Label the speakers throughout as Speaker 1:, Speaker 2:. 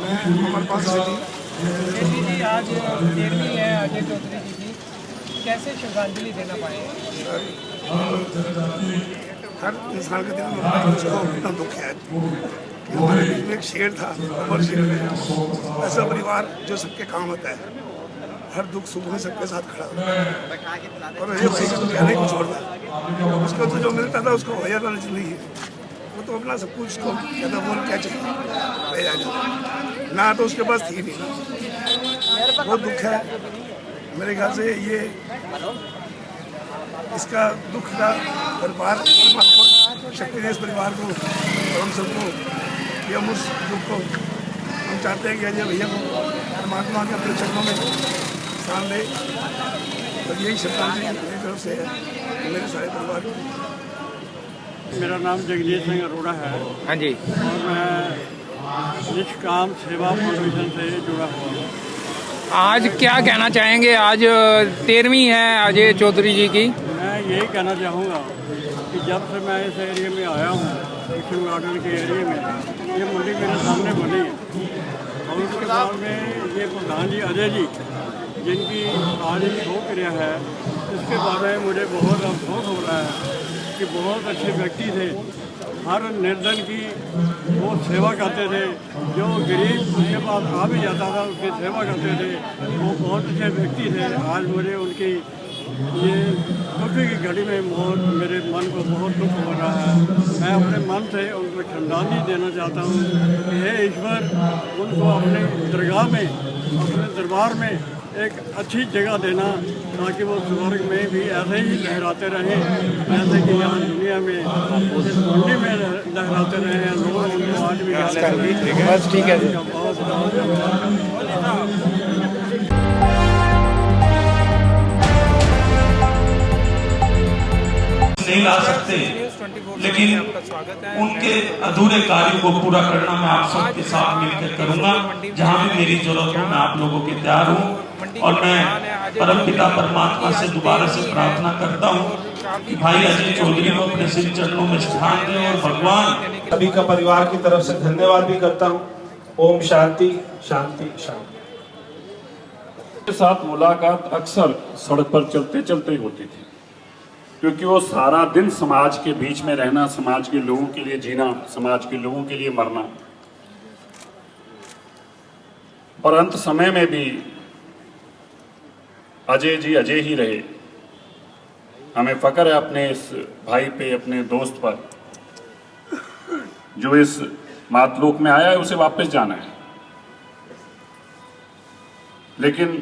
Speaker 1: हमारे पास से थी।
Speaker 2: शेट्टी जी आज 13वीं है अजय चौधरी जी की, कैसे श्रद्धांजलि देना पाएंगे?
Speaker 1: हर इंसान के दिल में होता है कि उसको अपना दुख है कि हमारे बीच में एक शेर था, अमर शेर है, ऐसा परिवार जो सबके काम आता है, हर दुख सुख में सबके साथ खड़ा होता है। और ये भाई को तो कहने को छोड़ता, उसको तो जो मिलता था उसको भैया था जिंदगी, वो तो अपना सब कुछ को कहता बोल क्या चाहिए ना, तो उसके पास थी नहीं ना। बहुत दुख है मेरे ख्याल से ये, इसका दुख का परिवार शक्ति दे इस परिवार को और हम सबको, ये हम उस दुख को हम चाहते हैं कि अजय भैया को परमात्मा के अपने चरणों में स्थान दे। और यही श्रद्धांजलि मेरी तरफ से है मेरे सारे परिवार को।
Speaker 3: मेरा नाम जगदीश सिंह अरोड़ा है।
Speaker 2: हाँ जी।
Speaker 3: और मैं निष्काम सेवा फाउंडेशन से जुड़ा हुआ हूँ।
Speaker 2: आज क्या कहना चाहेंगे? आज 13वीं है अजय चौधरी जी की।
Speaker 3: मैं यही कहना चाहूँगा कि जब से मैं इस एरिया में आया हूँ, किशन गार्डन के एरिया में, ये मंडी मेरे सामने बनी है। और उसके बाद में ये प्रधान जी अजय जी जिनकी आज शो क्रिया है, इसके बारे में मुझे बहुत अफसोस हो रहा है कि बहुत अच्छे व्यक्ति थे। हर निर्धन की वो सेवा करते थे, जो गरीब उसके पास आ भी जाता था उसकी सेवा करते थे। वो बहुत अच्छे व्यक्ति थे। आज मुझे उनकी ये दुख की घड़ी में बहुत मेरे मन को बहुत दुख हो रहा है। मैं अपने मन से उनको श्रद्धांजलि देना चाहता हूँ कि हे ईश्वर, उनको अपने दरगाह में, अपने दरबार में एक अच्छी जगह देना, ताकि वो स्वर्ग में भी ऐसे ही लहराते रहें, जैसे कि यहाँ दुनिया में इस मंडी में लहराते रहे हैं। लोग उनको आज भी याद करते हैं।
Speaker 2: बस ठीक है।
Speaker 4: नहीं ला सकते, लेकिन उनके अधूरे कार्य को पूरा करना मैं आप सबके साथ मिलकर करूंगा। जहां भी मेरी जरूरत हो मैं आप लोगों के तैयार हूं। और मैं परम पिता परमात्मा से दोबारा से प्रार्थना करता हूं कि भाई अजय चौधरी को अपने सिर चरणों में स्थान दें। और भगवान
Speaker 5: सभी का परिवार की तरफ से धन्यवाद भी करता हूं। ओम शांति शांति शांति।
Speaker 6: के साथ मुलाकात अक्सर सड़क पर चलते चलते होती थी, क्योंकि वो सारा दिन समाज के बीच में रहना, समाज के लोगों के लिए जीना, समाज के लोगों के लिए मरना, और अंत समय में भी अजय जी अजय ही रहे। हमें फक्र है अपने इस भाई पे, अपने दोस्त पर, जो इस मातलोक में आया है उसे वापस जाना है। लेकिन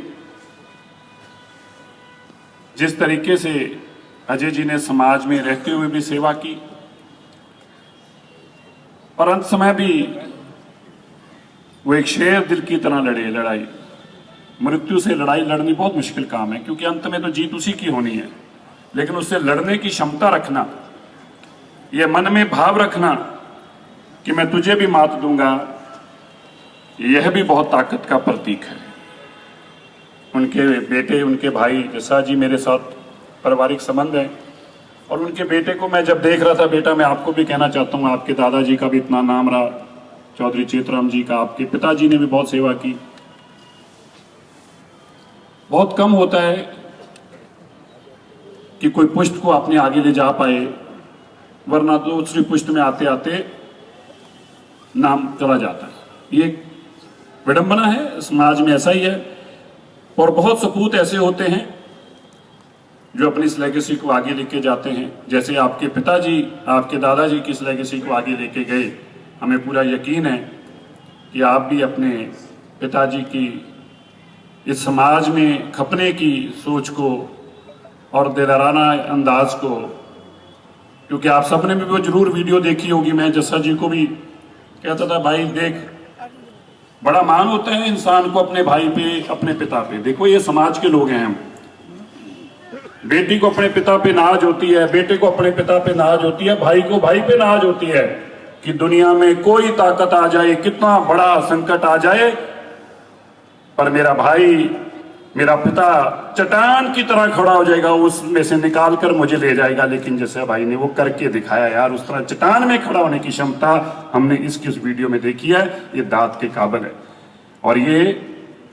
Speaker 6: जिस तरीके से अजय जी ने समाज में रहते हुए भी सेवा की, और अंत समय भी वो एक शेर दिल की तरह लड़े लड़ाई। मृत्यु से लड़ाई लड़नी बहुत मुश्किल काम है, क्योंकि अंत में तो जीत उसी की होनी है। लेकिन उससे लड़ने की क्षमता रखना, यह मन में भाव रखना कि मैं तुझे भी मात दूंगा, यह भी बहुत ताकत का प्रतीक है। उनके बेटे, उनके भाई जैसा जी मेरे साथ पारिवारिक संबंध है, और उनके बेटे को मैं जब देख रहा था, बेटा मैं आपको भी कहना चाहता हूँ, आपके दादाजी का भी इतना नाम रहा, चौधरी चेतराम जी का, आपके पिताजी ने भी बहुत सेवा की। बहुत कम होता है कि कोई पुष्ट को अपने आगे ले जा पाए, वरना दूसरी पुष्ट में आते आते नाम चला जाता है। ये विडंबना है, समाज में ऐसा ही है। और बहुत सपूत ऐसे होते हैं जो अपनी इस लेगेसी को आगे लेके जाते हैं, जैसे आपके पिताजी, आपके दादाजी की इस लेगेसी को आगे लेके गए। हमें पूरा यकीन है कि आप भी अपने पिताजी की इस समाज में खपने की सोच को और दिलदाराना अंदाज को, क्योंकि आप सबने भी वो जरूर वीडियो देखी होगी। मैं जस्सा जी को भी कहता था, भाई देख, बड़ा मान होता है इंसान को अपने भाई पे, अपने पिता पे। देखो ये समाज के लोग हैं हम। बेटी को अपने पिता पे नाज होती है, बेटे को अपने पिता पे नाज होती है, भाई को भाई पे नाज होती है कि दुनिया में कोई ताकत आ जाए, कितना बड़ा संकट आ जाए, पर मेरा भाई, मेरा पिता चट्टान की तरह खड़ा हो जाएगा, उसमें से निकाल कर मुझे ले जाएगा। लेकिन जैसे भाई ने वो करके दिखाया यार, उस तरह चट्टान में खड़ा होने की क्षमता हमने इसकी उस वीडियो में देखी है। ये दाद के काबिल है। और ये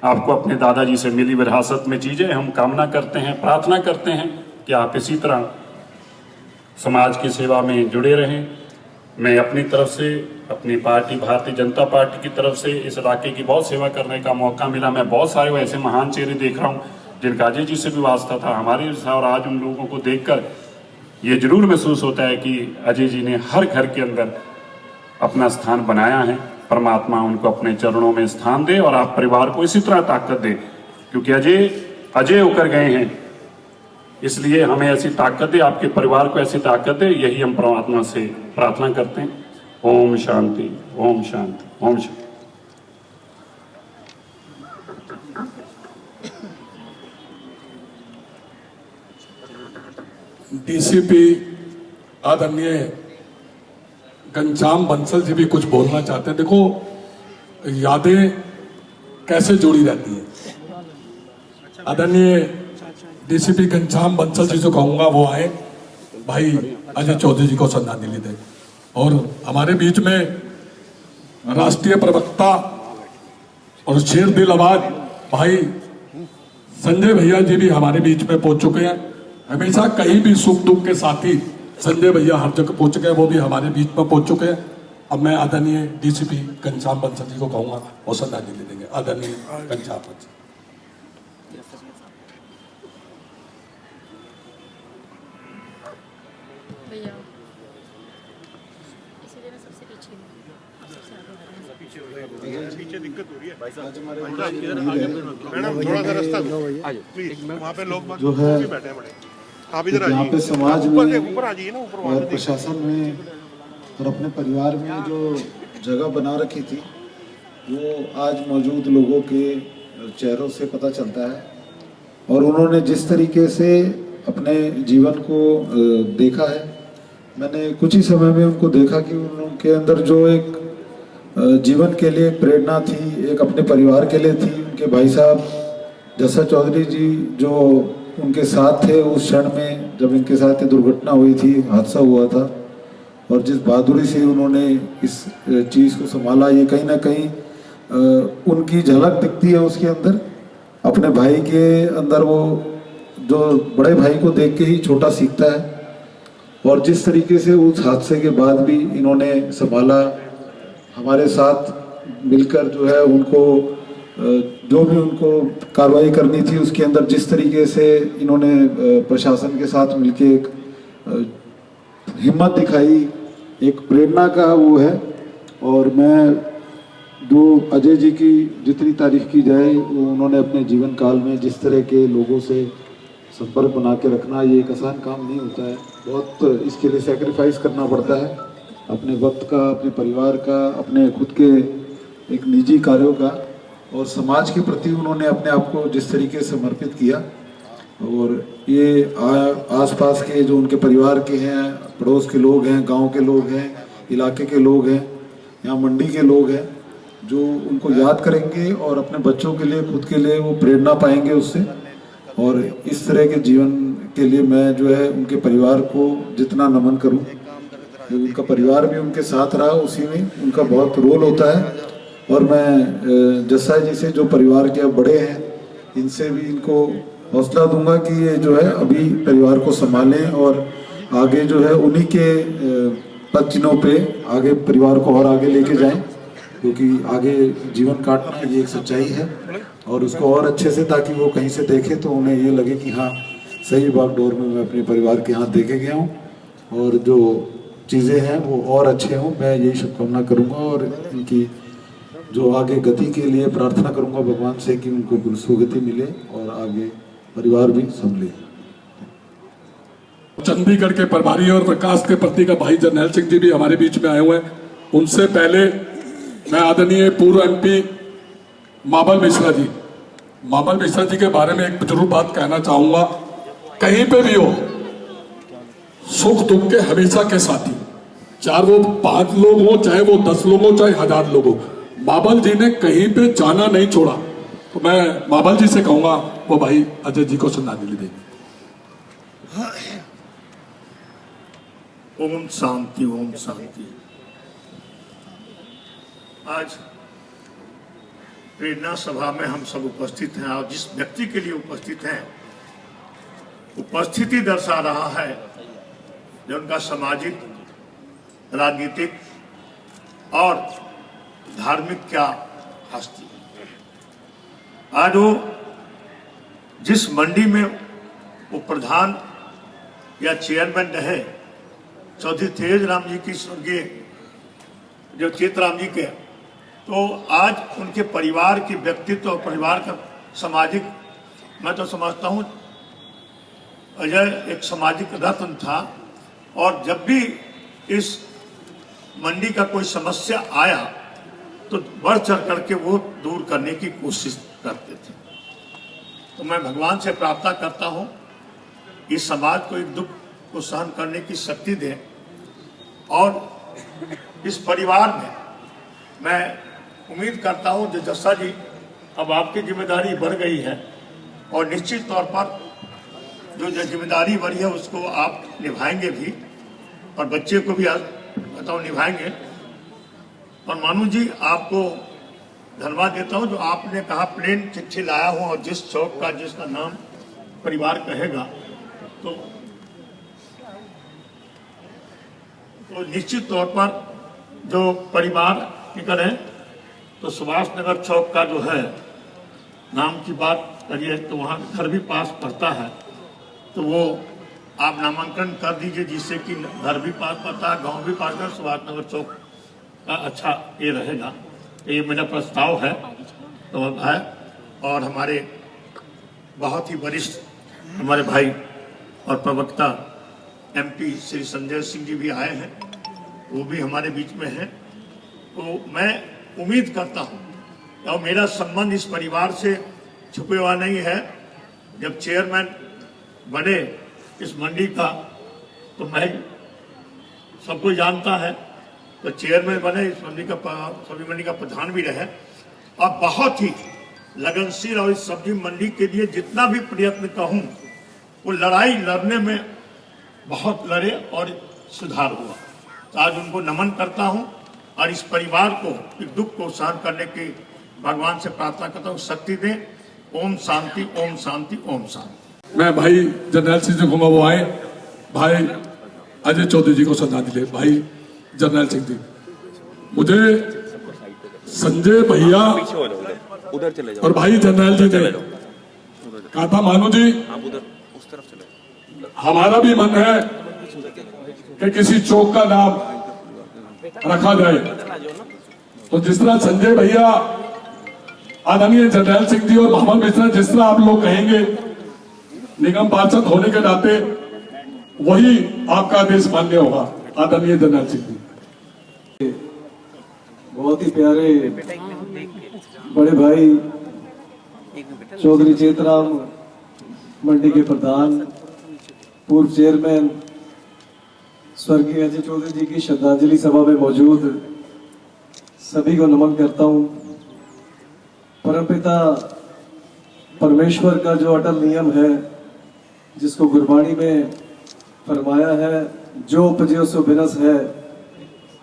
Speaker 6: आपको अपने दादाजी से मिली विरासत में चीजें। हम कामना करते हैं, प्रार्थना करते हैं कि आप इसी तरह समाज की सेवा में जुड़े रहें। मैं अपनी तरफ से, अपनी पार्टी भारतीय जनता पार्टी की तरफ से इस इलाके की बहुत सेवा करने का मौका मिला। मैं बहुत सारे ऐसे महान चेहरे देख रहा हूँ जिनका अजय जी से भी वास्ता था, हमारे था, और आज उन लोगों को देखकर ये जरूर महसूस होता है कि अजय जी ने हर घर के अंदर अपना स्थान बनाया है। परमात्मा उनको अपने चरणों में स्थान दे और आप परिवार को इसी तरह ताकत दे, क्योंकि अजय होकर गए हैं, इसलिए हमें ऐसी ताकत दे, आपके परिवार को ऐसी ताकत दे। यही हम परमात्मा से प्रार्थना करते हैं। ओम शांति, ओम शांति, ओम शांति।
Speaker 7: डीसीपी आदरणीय घनश्याम बंसल जी भी कुछ बोलना चाहते हैं। देखो, यादें कैसे जुड़ी रहती हैं। आदरणीय डीसीपी घनश्याम बंसल जी जो कहूंगा वो आए, भाई अजय चौधरी जी को श्रद्धांजलि दें। और हमारे बीच में राष्ट्रीय प्रवक्ता और शेर दिल आवाज भाई संजय भैया जी भी हमारे बीच में पहुंच चुके हैं। हमेशा कहीं भी सुख दुख के साथी संजय भैया हर जगह पहुंच गए, वो भी हमारे बीच में पहुंच चुके हैं। अब मैं आदरणीय डीसीपी घनश्याम बंसल जी को कहूंगा वो श्रद्धांजलि देंगे। आदरणीय घनश्याम बंसल।
Speaker 8: भैया इसीलिए मैं सबसे पीछे हूँ, आप सबसे आगे आ रहे हैं।
Speaker 9: पीछे दिक्कत हो रही है मैडम, थोड़ा सा रास्ता दो प्लीज। वहाँ पे लोग
Speaker 10: जो है
Speaker 9: बैठे हैं बड़े, आप इधर
Speaker 10: यहाँ पे समाज में
Speaker 9: ऊपर आ जाइए ना, ऊपर
Speaker 10: और प्रशासन में और अपने परिवार में जो जगह बना रखी थी वो आज मौजूद लोगों के चेहरों से पता चलता है। और उन्होंने जिस तरीके से अपने जीवन को देखा है, मैंने कुछ ही समय में उनको देखा कि उनके अंदर जो एक जीवन के लिए प्रेरणा थी, एक अपने परिवार के लिए थी। उनके भाई साहब जस्सा चौधरी जी जो उनके साथ थे उस क्षण में जब इनके साथ ये दुर्घटना हुई थी, हादसा हुआ था, और जिस बहादुरी से उन्होंने इस चीज़ को संभाला, ये कहीं ना कहीं उनकी झलक दिखती है उसके अंदर। अपने भाई के अंदर वो जो बड़े भाई को देख के ही छोटा सीखता है। और जिस तरीके से उस हादसे के बाद भी इन्होंने संभाला, हमारे साथ मिलकर जो है उनको जो भी उनको कार्रवाई करनी थी उसके अंदर जिस तरीके से इन्होंने प्रशासन के साथ मिलके एक हिम्मत दिखाई, एक प्रेरणा का वो है। और मैं जो अजय जी की जितनी तारीफ की जाए, वो उन्होंने अपने जीवन काल में जिस तरह के लोगों से संपर्क बना के रखना, ये एक आसान काम नहीं होता है। बहुत इसके लिए सेक्रीफाइस करना पड़ता है, अपने वक्त का, अपने परिवार का, अपने खुद के एक निजी कार्यों का, और समाज के प्रति उन्होंने अपने आप को जिस तरीके से समर्पित किया। और ये आसपास के जो उनके परिवार के हैं, पड़ोस के लोग हैं, गांव के लोग हैं, इलाके के लोग हैं, यहाँ मंडी के लोग हैं, जो उनको याद करेंगे और अपने बच्चों के लिए, खुद के लिए वो प्रेरणा पाएंगे उससे। और इस तरह के जीवन के लिए मैं जो है उनके परिवार को जितना नमन करूं, उनका परिवार भी उनके साथ रहा, उसी में उनका बहुत रोल होता है। और मैं जस्सा जी से जो परिवार के अब बड़े हैं, इनसे भी इनको हौसला दूंगा कि ये जो है अभी परिवार को संभालें और आगे जो है उन्हीं के पद चिन्हों पे आगे परिवार को और आगे लेके जाएं, क्योंकि आगे जीवन काटना ये एक सच्चाई है। और उसको और अच्छे से, ताकि वो कहीं से देखे तो उन्हें ये लगे कि हाँ सही बागडोर में मैं अपने परिवार के यहाँ देखे गया हूँ, और जो चीज़ें हैं वो और अच्छे हों। मैं यही शुभकामना करूँगा और इनकी जो आगे गति के लिए प्रार्थना करूँगा भगवान से कि उनको सुगति मिले और आगे परिवार भी संभले।
Speaker 7: चंडीगढ़ के प्रभारी और विकास के प्रति का भाई जरनैल सिंह जी भी हमारे बीच में आए हुए हैं। उनसे पहले मैं आदरणीय पूर्व एमपी माबल मिश्रा जी के बारे में एक जरूर बात कहना चाहूंगा। कहीं पे भी हो, सुख दुख के हमेशा के साथी, चाहे वो 5 लोग हो, चाहे वो 10 लोग हो, चाहे 1000 लोग हो, माबल जी ने कहीं पे जाना नहीं छोड़ा। तो मैं माबल जी से कहूंगा वो भाई अजय जी को श्रद्धांजलि देंगे।
Speaker 11: ओम शांति, ओम शांति। आज प्रेरणा सभा में हम सब उपस्थित हैं और जिस व्यक्ति के लिए उपस्थित हैं, उपस्थिति दर्शा रहा है जो उनका सामाजिक, राजनीतिक और धार्मिक क्या हस्ती है। आज वो जिस मंडी में वो प्रधान या चेयरमैन रहे, चौधरी तेज राम जी की स्वर्गीय जो चेतराम जी के, तो आज उनके परिवार की व्यक्तित्व और परिवार का सामाजिक, मैं तो समझता हूँ अजय एक सामाजिक रत्न था। और जब भी इस मंडी का कोई समस्या आया तो बढ़ चढ़ करके वो दूर करने की कोशिश करते थे। तो मैं भगवान से प्रार्थना करता हूँ इस समाज को एक दुख को सहन करने की शक्ति दे और इस परिवार में मैं उम्मीद करता हूँ जो जस्सा जी अब आपकी जिम्मेदारी बढ़ गई है और निश्चित तौर पर जो जिम्मेदारी बढ़ी है उसको आप निभाएंगे भी और बच्चे को भी बताओ निभाएंगे। और मानू जी आपको धन्यवाद देता हूँ जो आपने कहा प्लेन चिट्ठी लाया हूँ और जिस चौक का जिसका नाम परिवार कहेगा तो निश्चित तौर पर जो परिवार निकल है तो सुभाष नगर चौक का जो है नाम की बात करिए तो वहाँ घर भी पास पड़ता है, तो वो आप नामांकन कर दीजिए जिससे कि घर भी पास पड़ता है, गांव भी पास, सुभाष नगर चौक का अच्छा ये रहेगा। ये मेरा प्रस्ताव है तो है। और हमारे बहुत ही वरिष्ठ हमारे भाई और प्रवक्ता MP श्री संजय सिंह जी भी आए हैं, वो भी हमारे बीच में हैं। तो मैं उम्मीद करता हूँ और मेरा संबंध इस परिवार से छुपे हुआ नहीं है। जब चेयरमैन बने इस मंडी का तो मैं सबको जानता है, तो चेयरमैन बने इस मंडी का, सब्जी मंडी का प्रधान भी रहे और बहुत ही लगनशील और इस सब्जी मंडी के लिए जितना भी प्रयत्न कहूँ वो लड़ाई लड़ने में बहुत लड़े और सुधार हुआ। तो आज उनको नमन करता हूँ और इस परिवार को इस दुख को सहन करने की भगवान से प्रार्थना करता हूँ शक्ति दें। ओम शांति, ओम शांति, ओम शांति।
Speaker 7: मैं भाई जर्नैल सिंह जी घुमा वो आए, भाई अजय चौधरी जी को श्रद्धांजलि। भाई जर्नैल सिंह जी, मुझे संजय भैया
Speaker 12: उधर चले जाओ
Speaker 7: और भाई जर्नैल जी ने कहा था मानू जी
Speaker 12: उस तरफ चले,
Speaker 7: हमारा भी मन है कि किसी चौक का नाम रखा जाए। तो जिस तरह संजय भैया, आदरणीय जर्नैल सिंह जी और मोहम्मद मिश्रा, जिस तरह आप लोग कहेंगे निगम पार्षद होने के नाते वही आपका आदेश मान्य होगा। आदरणीय जर्नैल सिंह जी,
Speaker 10: बहुत ही प्यारे बड़े भाई चौधरी चेतराम मंडी के प्रधान, पूर्व चेयरमैन स्वर्गीय अजय चौधरी जी की श्रद्धांजलि सभा में मौजूद सभी को नमन करता हूं। परमपिता परमेश्वर का जो अटल नियम है, जिसको गुरबाणी में फरमाया है, जो उपजो सो बिनस है,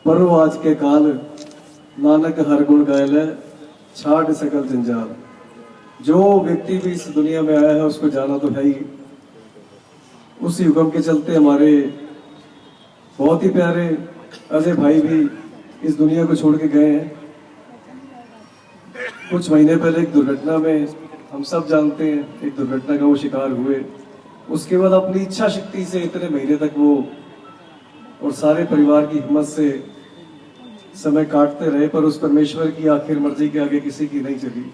Speaker 10: परो आज के काल, नानक हर गुण गायल, छाड़ सकल जंजाल। जो व्यक्ति भी इस दुनिया में आया है उसको जाना तो है ही। उसी हुक्म के चलते हमारे बहुत ही प्यारे अजय भाई भी इस दुनिया को छोड़ के गए हैं। कुछ महीने पहले एक दुर्घटना में, हम सब जानते हैं, एक दुर्घटना का वो शिकार हुए। उसके बाद अपनी इच्छा शक्ति से इतने महीने तक वो और सारे परिवार की हिम्मत से समय काटते रहे, पर उस परमेश्वर की आखिर मर्जी के आगे किसी की नहीं चली।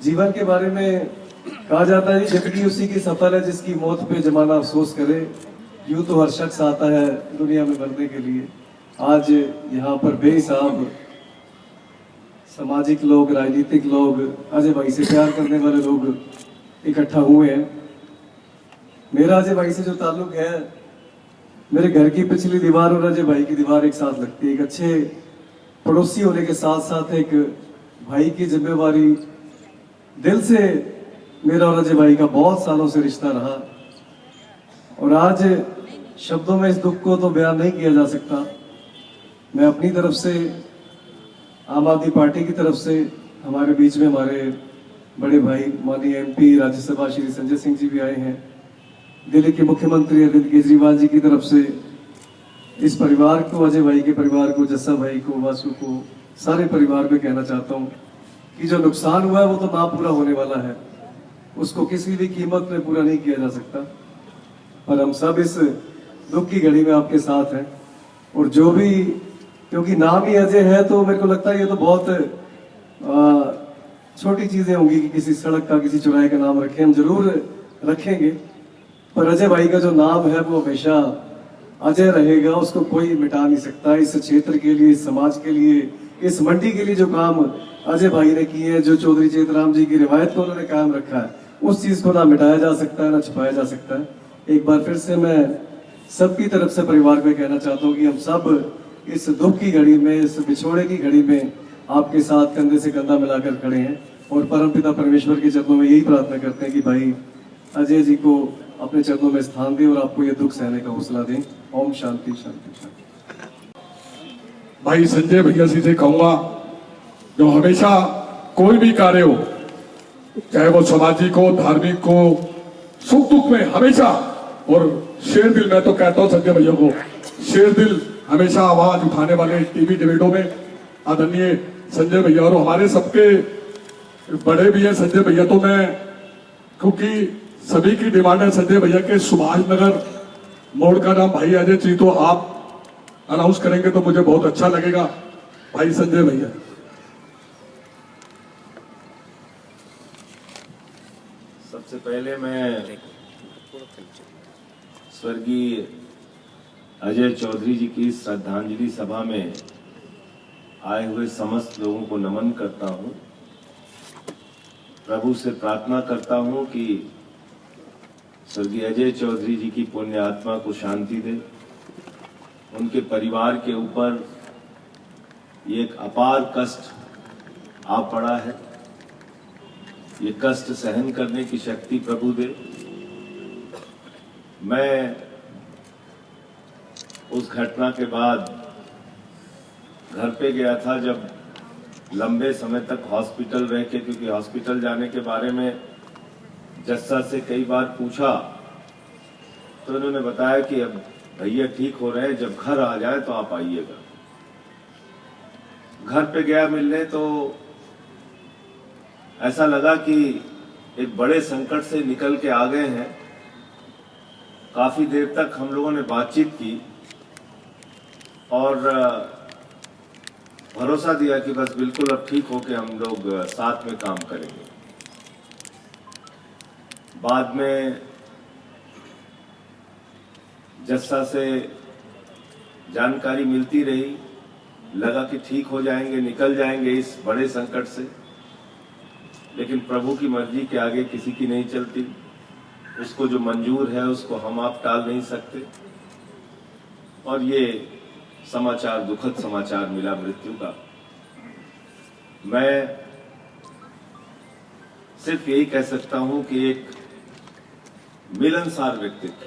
Speaker 10: जीवन के बारे में कहा जाता है जिंदगी उसी की सफल है जिसकी मौत पे जमाना अफसोस करे। यूं तो हर शख्स आता है दुनिया में मरने के लिए। आज यहाँ पर बेहिसाब सामाजिक लोग, राजनीतिक लोग, अजय भाई से प्यार करने वाले लोग इकट्ठा हुए हैं। मेरा अजय भाई से जो ताल्लुक है, मेरे घर की पिछली दीवार और अजय भाई की दीवार एक साथ लगती है। एक अच्छे पड़ोसी होने के साथ साथ एक भाई की जिम्मेवारी, दिल से मेरा और अजय भाई का बहुत सालों से रिश्ता रहा। और आज शब्दों में इस दुख को तो बयान नहीं किया जा सकता। मैं अपनी तरफ से, आम आदमी पार्टी की तरफ से,
Speaker 13: हमारे बीच में हमारे बड़े भाई माननीय एमपी राज्यसभा श्री संजय सिंह जी भी आए हैं। दिल्ली के मुख्यमंत्री अरविंद केजरीवाल जी की तरफ से इस परिवार को, अजय भाई के परिवार को, जस्सा भाई को, वासु को, सारे परिवार को कहना चाहता हूँ कि जो नुकसान हुआ है वो तो ना पूरा होने वाला है, उसको किसी भी कीमत में पूरा नहीं किया जा सकता। पर हम सब इस दुख की घड़ी में आपके साथ हैं। और जो भी, क्योंकि नाम ही अजय है तो मेरे को लगता है ये तो बहुत छोटी चीजें होंगी कि किसी सड़क का, किसी चौराहे का नाम रखें, हम जरूर रखेंगे, पर अजय भाई का जो नाम है वो हमेशा अजय रहेगा, उसको कोई मिटा नहीं सकता। इस क्षेत्र के लिए, इस समाज के लिए, इस मंडी के लिए जो काम अजय भाई ने किए हैं, जो चौधरी चेतराम जी की रिवायत को उन्होंने कायम रखा है, उस चीज को ना मिटाया जा सकता है, ना छुपाया जा सकता है। एक बार फिर से मैं सबकी तरफ से परिवार को कहना चाहता हूँ कि हम सब इस दुख की घड़ी में, इस बिछोड़े की घड़ी में आपके साथ कंधे से कंधा मिलाकर खड़े हैं और परमपिता परमेश्वर के चरणों में यही प्रार्थना करते हैं कि भाई अजय जी को अपने चरणों में स्थान दें और आपको ये दुख सहने का हौसला दें। ओम शांति शांति शांति।
Speaker 7: भाई संजय भैया जी से कहूंगा, जो हमेशा कोई भी कार्य हो, चाहे वो सामाजिक हो, धार्मिक हो, सुख दुख में हमेशा, और शेर दिल, मैं तो कहता हूं संजय भैया को शेर दिल, हमेशा आवाज उठाने वाले टीवी डिबेटों में आदरणीय संजय भैया, और हमारे सबके बड़े भी हैं संजय भैया। तो मैं, क्योंकि सभी की डिमांड है संजय भैया के सुभाष नगर मोड़ का नाम भाई अजय जी, तो आप अनाउंस करेंगे तो मुझे बहुत अच्छा लगेगा। भाई संजय भैया।
Speaker 14: सबसे पहले मैं स्वर्गीय अजय चौधरी जी की श्रद्धांजलि सभा में आए हुए समस्त लोगों को नमन करता हूं। प्रभु से प्रार्थना करता हूं कि स्वर्गीय अजय चौधरी जी की पुण्य आत्मा को शांति दे। उनके परिवार के ऊपर ये एक अपार कष्ट आ पड़ा है, ये कष्ट सहन करने की शक्ति प्रभु दे। मैं उस घटना के बाद घर पे गया था, जब लंबे समय तक हॉस्पिटल रह के, क्योंकि हॉस्पिटल जाने के बारे में जस्सा से कई बार पूछा तो उन्होंने बताया कि अब भैया ठीक हो रहे हैं, जब घर आ जाए तो आप आइएगा। घर पे गया मिलने तो ऐसा लगा कि एक बड़े संकट से निकल के आ गए हैं। काफी देर तक हम लोगों ने बातचीत की और भरोसा दिया कि बस बिल्कुल अब ठीक होके हम लोग साथ में काम करेंगे। बाद में जस्सा से जानकारी मिलती रही, लगा कि ठीक हो जाएंगे, निकल जाएंगे इस बड़े संकट से, लेकिन प्रभु की मर्जी के आगे किसी की नहीं चलती। उसको जो मंजूर है उसको हम आप टाल नहीं सकते। और ये समाचार, दुखद समाचार मिला मृत्यु का। मैं सिर्फ यही कह सकता हूं कि एक मिलनसार व्यक्तित्व,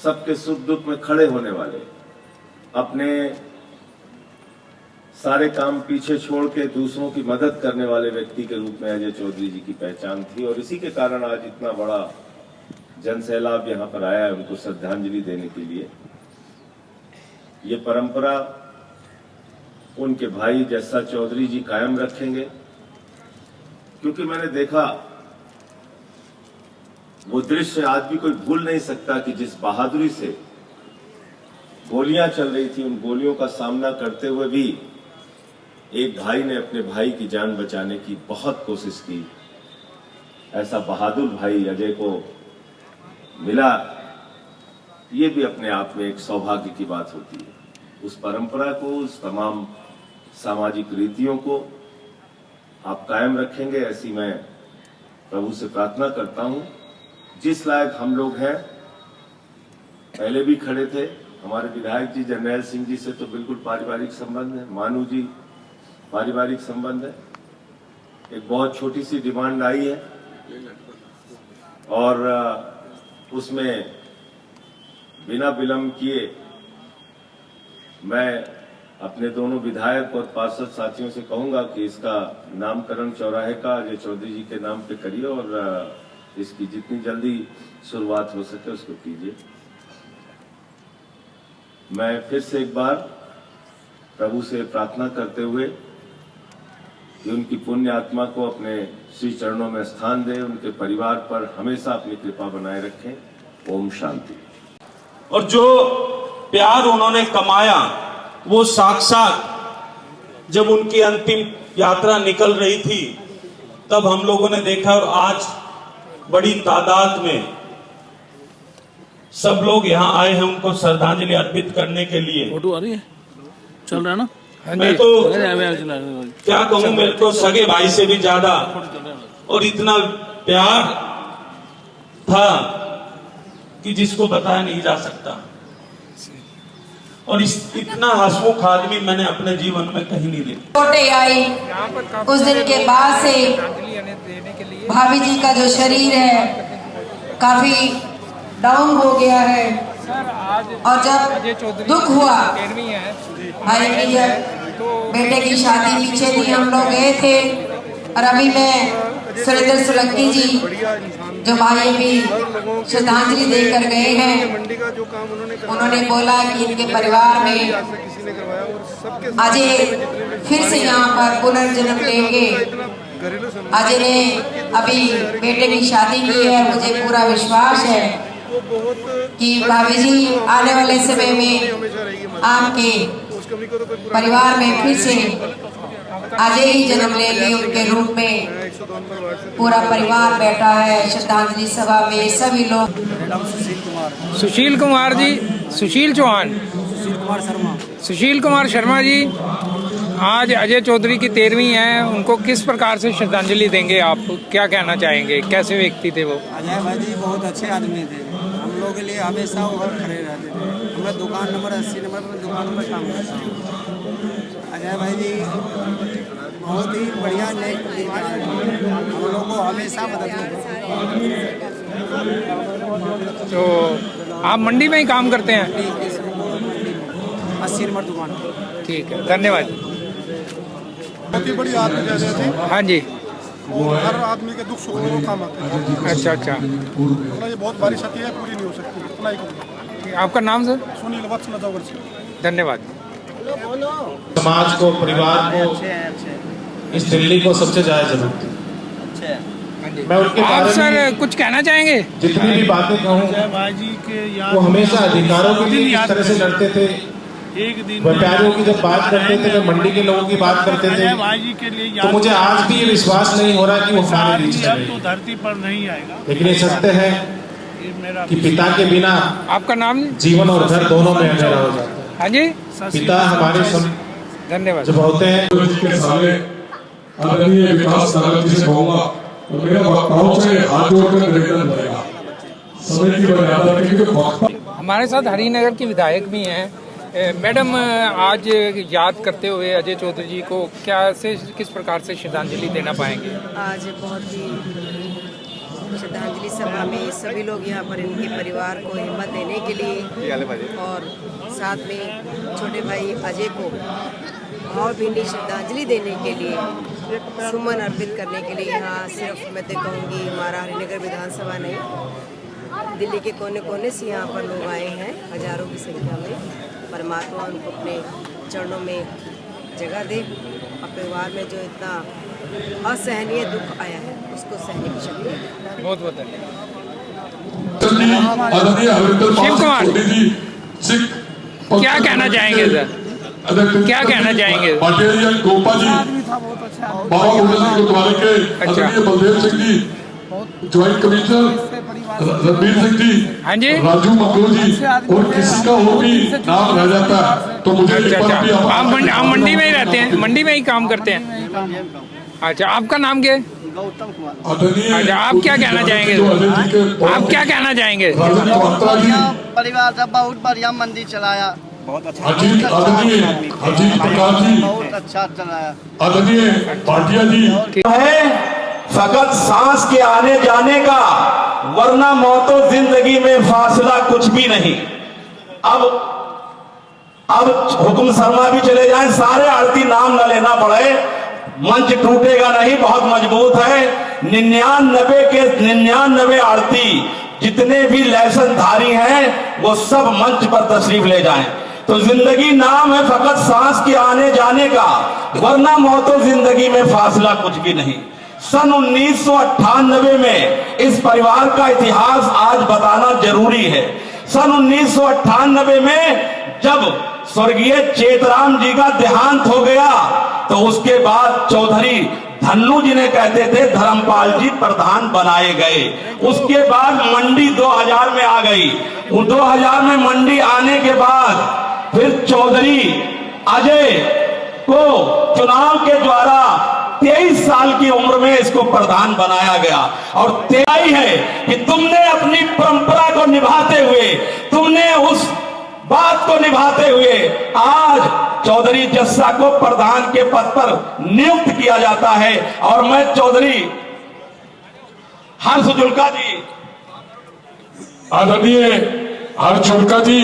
Speaker 14: सबके सुख दुख में खड़े होने वाले, अपने सारे काम पीछे छोड़ के दूसरों की मदद करने वाले व्यक्ति के रूप में अजय चौधरी जी की पहचान थी। और इसी के कारण आज इतना बड़ा जनसैलाब यहाँ पर आया है उनको श्रद्धांजलि देने के लिए। ये परंपरा उनके भाई जस्सा चौधरी जी कायम रखेंगे, क्योंकि मैंने देखा वो दृश्य आज भी कोई भूल नहीं सकता कि जिस बहादुरी से गोलियां चल रही थी, उन गोलियों का सामना करते हुए भी एक भाई ने अपने भाई की जान बचाने की बहुत कोशिश की। ऐसा बहादुर भाई अजय को मिला, ये भी अपने आप में एक सौभाग्य की बात होती है। उस परंपरा को, उस तमाम सामाजिक रीतियों को आप कायम रखेंगे, ऐसी मैं प्रभु से प्रार्थना करता हूं। जिस लायक हम लोग हैं, पहले भी खड़े थे, हमारे विधायक जी जरनैल सिंह जी से तो बिल्कुल पारिवारिक संबंध है, मानू जी पारिवारिक संबंध है। एक बहुत छोटी सी डिमांड आई है और उसमें बिना विलंब किए मैं अपने दोनों विधायक और पार्षद साथियों से कहूंगा कि इसका नामकरण चौराहे का अजय चौधरी जी के नाम पे करिए और इसकी जितनी जल्दी शुरुआत हो सके उसको कीजिए। मैं फिर से एक बार प्रभु से प्रार्थना करते हुए कि उनकी पुण्य आत्मा को अपने श्री चरणों में स्थान दे, उनके परिवार पर हमेशा अपनी कृपा बनाए रखें। ओम शांति।
Speaker 4: और जो प्यार उन्होंने कमाया वो साक्षात जब उनकी अंतिम यात्रा निकल रही थी तब हम लोगों ने देखा, और आज बड़ी तादाद में सब लोग यहाँ आए हैं उनको श्रद्धांजलि अर्पित करने के लिए।
Speaker 8: फोटो आ रही है, चल रहा है ना?
Speaker 4: मैं तो क्या कहूँ, मेरे को सगे भाई से भी ज्यादा और इतना प्यार था कि जिसको बताया नहीं जा सकता। और इतना हंसमुख आदमी मैंने अपने जीवन में कहीं नहीं देखा।
Speaker 15: छोटे आई उस दिन के बाद से भाभी जी का जो शरीर है काफी डाउन हो गया है, और जब दुख हुआ भाई की, जब बेटे की शादी पीछे थी हम लोग गए थे, और अभी मैं सुरेंद्र सोलंकी जी जो भाई भी श्रद्धांजलि देकर गए हैं, उन्होंने बोला कि इनके परिवार में अजय फिर से यहाँ पर पुनर्जन्म लेंगे। अजय ने अभी बेटे की शादी की है, मुझे पूरा विश्वास है कि भाभी जी आने वाले समय में आपके परिवार में फिर से अजय ही जन्म लेंगे। उनके रूप में पूरा परिवार बैठा है श्रद्धांजलि सभा में, सभी लोग।
Speaker 2: सुशील कुमार जी, सुशील चौहान, सुशील कुमार शर्मा जी, आज अजय चौधरी की 13वीं है, उनको किस प्रकार से श्रद्धांजलि देंगे आप? क्या कहना चाहेंगे, कैसे व्यक्ति थे वो?
Speaker 16: अजय भाई जी बहुत अच्छे आदमी थे, हम लोगों के लिए हमेशा वो खड़े रहते थे। हमें दुकान नंबर 80 नंबर पर दुकान में काम करता हूँ। अजय भाई जी बहुत ही बढ़िया नेक हम लोग को हमेशा मदद करते।
Speaker 2: तो आप मंडी में ही काम करते हैं?
Speaker 16: 80 नंबर दुकान।
Speaker 2: ठीक है, धन्यवाद।
Speaker 9: बहुत ही बड़ी आदमी जैसे थे।
Speaker 2: हाँ जी,
Speaker 9: हर आदमी के दुख सुख में काम आते हैं।
Speaker 2: अच्छा अच्छा।
Speaker 9: ये बहुत बारिश आती है, पूरी नहीं हो सकती, इतना ही कहूँगा।
Speaker 2: आपका नाम सर?
Speaker 9: सुनील वत्स नजौगर से।
Speaker 2: धन्यवाद।
Speaker 5: समाज को, परिवार को, इस दिल्ली को सबसे ज्यादा जरूरत है। मैं उनके
Speaker 2: आप
Speaker 5: बारे
Speaker 2: सर
Speaker 5: में
Speaker 2: कुछ कहना चाहेंगे?
Speaker 5: जितनी भी बातें कहूँ, वो हमेशा अधिकारों के लिए इस तरह से लड़ते थे। व्यापारियों की जब बात करते थे, वे मंडी के लोगों की बात करते थे, तो मुझे आज भी ये विश्वास नहीं हो रहा कि वो हमारे बीच में
Speaker 17: धरती पर नहीं आएगा।
Speaker 5: लेकिन ये सत्य है कि पिता के बिना
Speaker 2: आपका नाम?
Speaker 5: जीवन और घर दोनों में अंधेरा हो जाता है।
Speaker 2: हाँ जी,
Speaker 5: पिता हमारे
Speaker 2: धन्यवाद
Speaker 5: जब होते हैं
Speaker 7: के सामने आदरणीय विकास नागर जी से कहूंगा, तो मेरा बहुत से हाथ जोड़कर निवेदन करेगा, समय की मर्यादा के।
Speaker 2: हमारे साथ हरिनगर की विधायक भी हैं। मैडम, आज याद करते हुए अजय चौधरी जी को किस प्रकार से श्रद्धांजलि देना पाएंगे?
Speaker 18: आज बहुत ही श्रद्धांजलि सभा में सभी लोग यहाँ पर इनके परिवार को हिम्मत देने के लिए और साथ में छोटे भाई अजय को भावभीनी श्रद्धांजलि देने के लिए, सुमन अर्पित करने के लिए यहाँ सिर्फ मैं तो कहूँगी हमारा हरिनगर विधानसभा नहीं, दिल्ली के कोने कोने से यहाँ पर लोग आए हैं हजारों की संख्या में। परमात्मा उनको अपने चरणों में जगह दे और परिवार में जो इतना असहनीय दुख आया है उसको सहने की शक्ति।
Speaker 2: बहुत बहुत धन्यवाद।
Speaker 7: शिव कुमार,
Speaker 2: क्या कहना चाहेंगे सर? क्या कहना चाहेंगे?
Speaker 7: पटेल गोपा जी, बाबा गुरुद्वारे के आदरणीय बलदेव सिंह जी, ज्वाइंट कमिश्नर रणबीर सिंह जी,
Speaker 2: हाँ जी,
Speaker 7: राजू मंगोल जी, और किसी का हो भी नाम रह जाता है तो मुझे
Speaker 2: आप मंडी में ही रहते हैं? मंडी में ही काम करते हैं? अच्छा, आपका नाम क्या है?
Speaker 16: गौतम कुमार।
Speaker 2: अच्छा, आप क्या कहना चाहेंगे? आप क्या कहना चाहेंगे?
Speaker 16: परिवार जब बहुत बढ़िया मंदिर चलाया, बहुत अच्छा,
Speaker 7: अजीत प्रकाश जी
Speaker 16: बहुत अच्छा चलाया।
Speaker 7: आदरणीय पाटिया जी
Speaker 19: है फकत सांस के आने जाने का, वरना मौतो जिंदगी में फासला कुछ भी नहीं। अब अब हुकुम शर्मा भी चले जाएं, सारे आड़ती नाम न लेना पड़े, मंच टूटेगा नहीं, बहुत मजबूत है। 99 के 99 आड़ती जितने भी लाइसेंसधारी हैं वो सब मंच पर तशरीफ ले जाएं। तो जिंदगी नाम है फकत सांस के आने जाने का, वरना मौतो जिंदगी में फासला कुछ भी नहीं। सन 1998 में इस परिवार का इतिहास आज बताना जरूरी है। सन 1998 में जब स्वर्गीय चेतराम जी का देहांत हो गया तो उसके बाद चौधरी धन्नू जी ने कहते थे धर्मपाल जी प्रधान बनाए गए। उसके बाद मंडी 2000 में आ गई। 2000 में मंडी आने के बाद फिर चौधरी अजय को चुनाव के द्वारा 23 साल की उम्र में इसको प्रधान बनाया गया। और तेराई है कि तुमने अपनी परंपरा को निभाते हुए, तुमने उस बात को निभाते हुए आज चौधरी जस्सा को प्रधान के पद पर नियुक्त किया जाता है। और मैं चौधरी हर्ष जुल्का जी,
Speaker 7: आदरणीय हर्ष जुल्का जी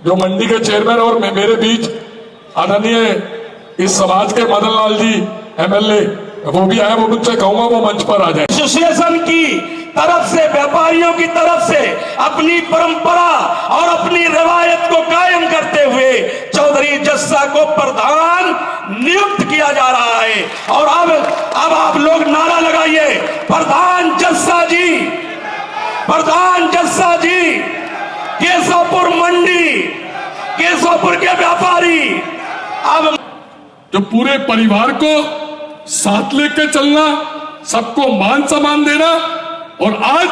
Speaker 7: जो मंडी के चेयरमैन, और मेरे बीच आदरणीय इस समाज के मदन लाल जी एमएलए वो भी आए, वो मुझसे कहूंगा वो मंच पर आ जाए।
Speaker 19: एसोसिएशन की तरफ से, व्यापारियों की तरफ से अपनी परंपरा और अपनी रवायत को कायम करते हुए चौधरी जस्सा को प्रधान नियुक्त किया जा रहा है। और अब आप लोग नारा लगाइए, प्रधान जस्सा जी, प्रधान जस्सा जी। केशवपुर मंडी, केशवपुर के व्यापारी अब
Speaker 7: जो पूरे परिवार को साथ लेके चलना, सबको मान सम्मान देना, और आज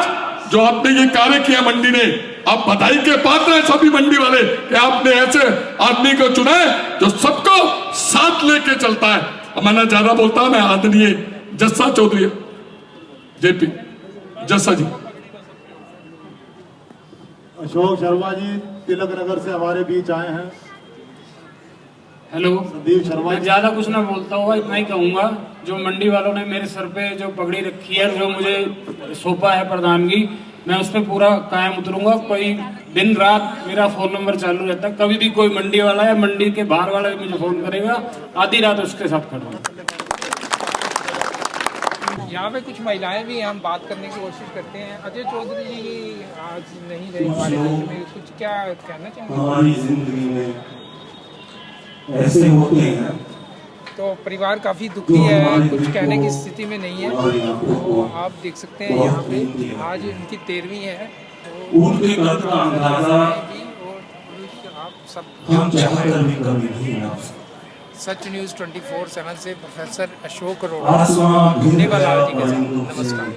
Speaker 7: जो आपने ये कार्य किया मंडी ने, आप बधाई के पात्र हैं सभी मंडी वाले कि आपने ऐसे आदमी को चुना है जो सबको साथ लेके चलता है। अब मैं ज्यादा बोलता हूं, मैं आदरणीय जस्सा चौधरी जेपी जस्सा जी।
Speaker 9: अशोक शर्मा जी तिलक नगर से हमारे बीच आए हैं।
Speaker 17: हेलो,
Speaker 9: संदीप शर्मा।
Speaker 17: मैं ज्यादा कुछ ना बोलता हुआ इतना ही कहूंगा, जो मंडी वालों ने मेरे सर पे जो पगड़ी रखी है, जो मुझे सौंपा है प्रधानगी, मैं उस पर पूरा कायम उतरूंगा। कोई दिन रात मेरा फोन नंबर चालू रहता है, कभी भी कोई मंडी वाला या मंडी के बाहर वाला भी मुझे फोन करेगा, आधी रात उसके साथ खड़ा।
Speaker 2: यहाँ पे कुछ महिलाएं भी हम बात करने की कोशिश करते हैं। अजय चौधरी जी आज नहीं रहे हमारे बीच में, कुछ क्या कहना चाहेंगे?
Speaker 20: हमारी जिंदगी में ऐसे होते हैं
Speaker 2: तो परिवार काफ़ी दुखी है, कुछ कहने की स्थिति में नहीं है। तो आप देख सकते हैं यहाँ पे आज उनकी 13वीं है,
Speaker 20: उनके कद का अंदाजा
Speaker 2: आप सब
Speaker 20: हम चाहकर भी कभी नहीं लगा सकते।
Speaker 2: सच न्यूज़ 24/7 से प्रोफेसर अशोक अरोड़ा, नमस्कार।